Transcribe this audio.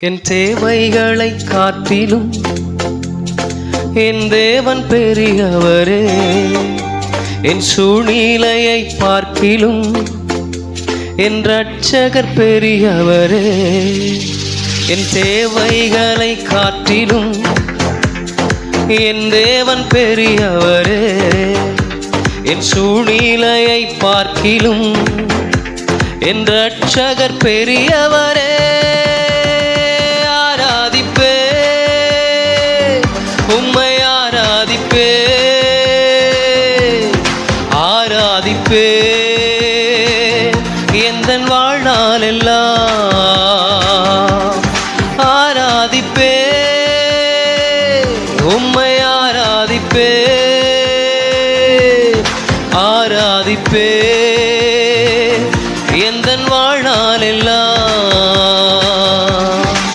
என் தேவைகளை காட்டிலும் என் தேவன் பெரியவரே. என் சூழ்நிலையை பார்க்கிலும் என் இரட்சகர் பெரியவரே. என் தேவைகளை காட்டிலும் என் தேவன் பெரியவரே. என் சூழ்நிலையை பார்க்கிலும் என் இரட்சகர் பெரியவரே. ஆராதிப்பே உம்மை ஆராதிப்பே ஆராதிப்பே எந்தன் வாழ்நாள் எல்லாம். ஆராதிப்பே உம்மை ஆராதிப்பே ஆராதிப்பே